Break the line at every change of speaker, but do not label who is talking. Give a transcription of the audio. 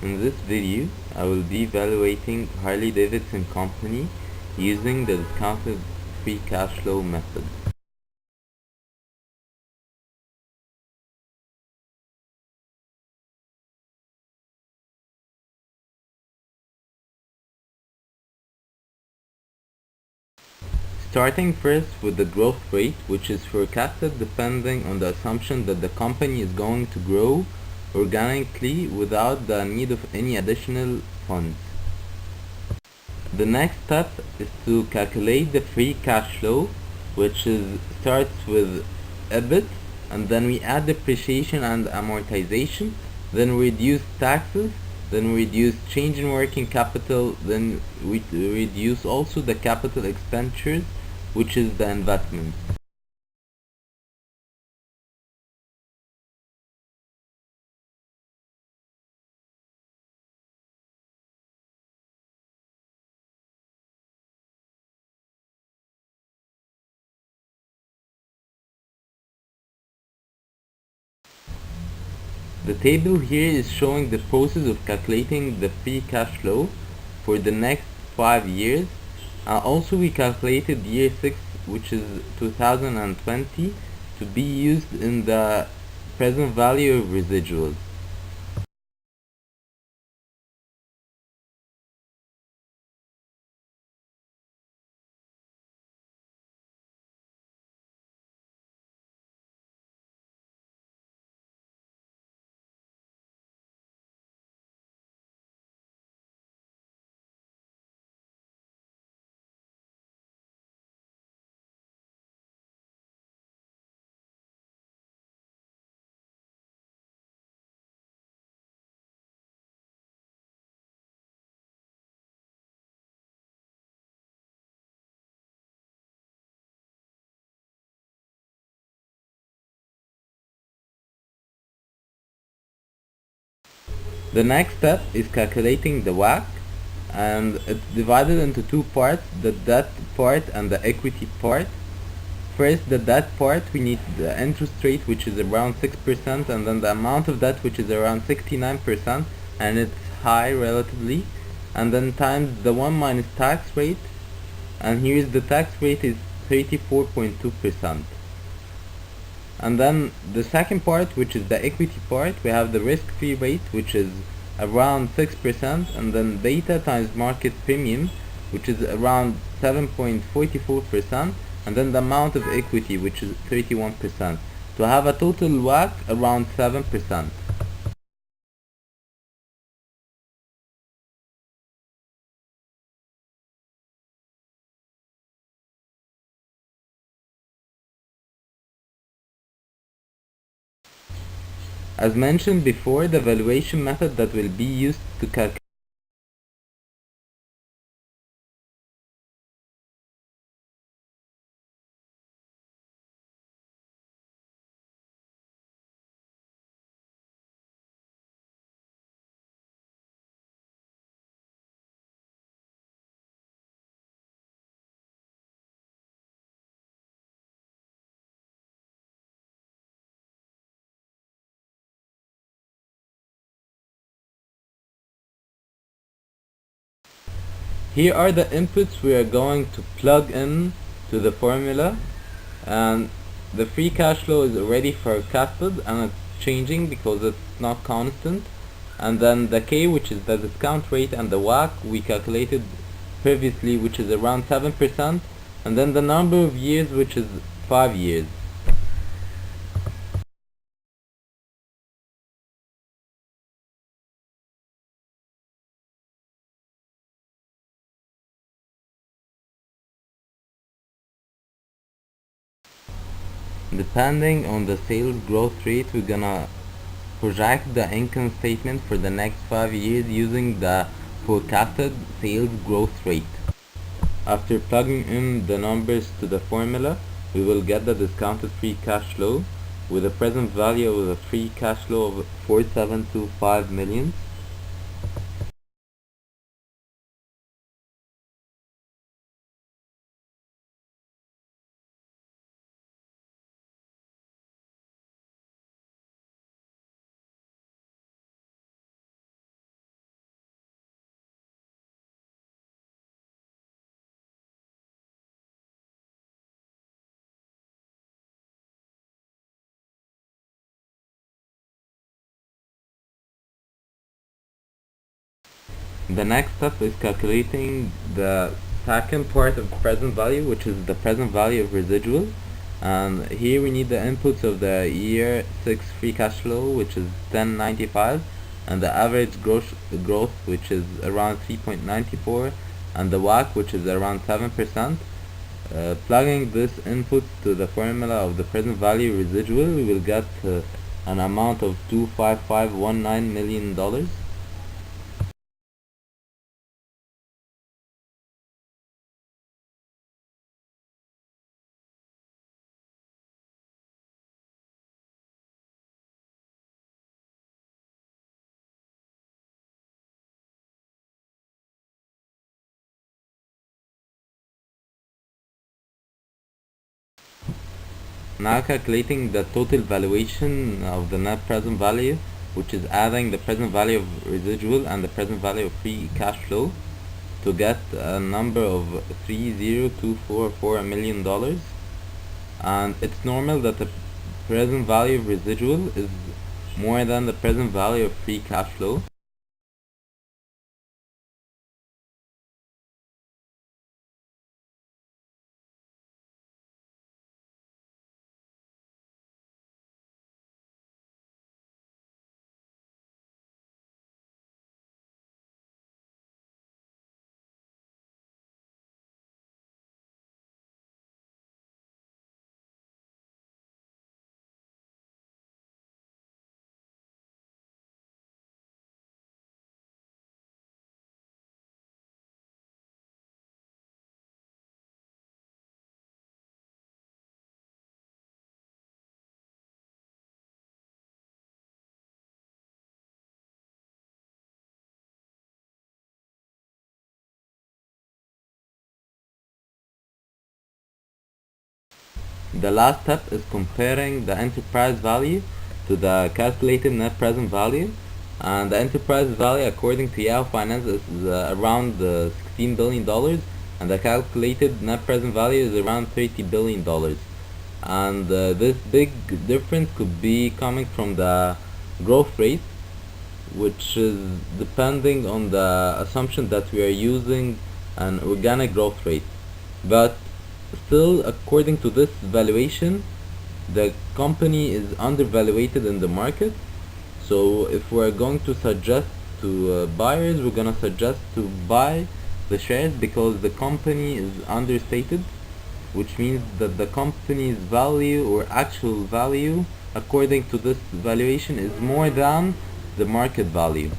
In this video, I will be evaluating Harley Davidson Company using the discounted free cash flow method. Starting first with the growth rate, which is forecasted depending on the assumption that the company is going to grow organically without the need of any additional funds. The next step is to calculate the free cash flow, which starts with EBIT, and then we add depreciation and amortization, then we reduce taxes, then we reduce change in working capital, then we reduce also the capital expenditures, which is the investment. The table here is showing the process of calculating the free cash flow for the next 5 years. Also we calculated year 6, which is 2020, to be used in the present value of residuals. The next step is calculating the WACC, and it's divided into two parts, the debt part and the equity part. First, the debt part, we need the interest rate, which is around 6%, and then the amount of debt, which is around 69%, and it's high relatively, and then times the 1 minus tax rate, and here is the tax rate is 34.2%. And then the second part, which is the equity part, we have the risk-free rate, which is around 6%, and then beta times market premium, which is around 7.44%, and then the amount of equity, which is 31%, to have a total WACC around 7%. As mentioned before, the valuation method that will be used to calculate here are the inputs we are going to plug in to the formula, and the free cash flow is already forecasted and it's changing because it's not constant, and then the K, which is the discount rate, and the WACC we calculated previously, which is around 7%, and then the number of years, which is 5 years. Depending on the sales growth rate, we're gonna project the income statement for the next 5 years using the forecasted sales growth rate. After plugging in the numbers to the formula, we will get the discounted free cash flow with a present value of a free cash flow of 4725 million. The next step is calculating the second part of present value, which is the present value of residual. And here we need the inputs of the year 6 free cash flow, which is 1095, and the average growth, which is around 3.94, and the WACC, which is around 7%. Plugging this input to the formula of the present value residual, we will get an amount of $25519 million. Now calculating the total valuation of the net present value, which is adding the present value of residual and the present value of free cash flow to get a number of $30,244 million. And it's normal that the present value of residual is more than the present value of free cash flow. The last step is comparing the enterprise value to the calculated net present value, and the enterprise value according to Yahoo Finance is around $16 billion, and the calculated net present value is around $30 billion. And this big difference could be coming from the growth rate, which is depending on the assumption that we are using an organic growth rate. But still, according to this valuation, the company is undervaluated in the market. So if we're going to suggest to buyers, we're gonna suggest to buy the shares because the company is understated, which means that the company's value or actual value according to this valuation is more than the market value.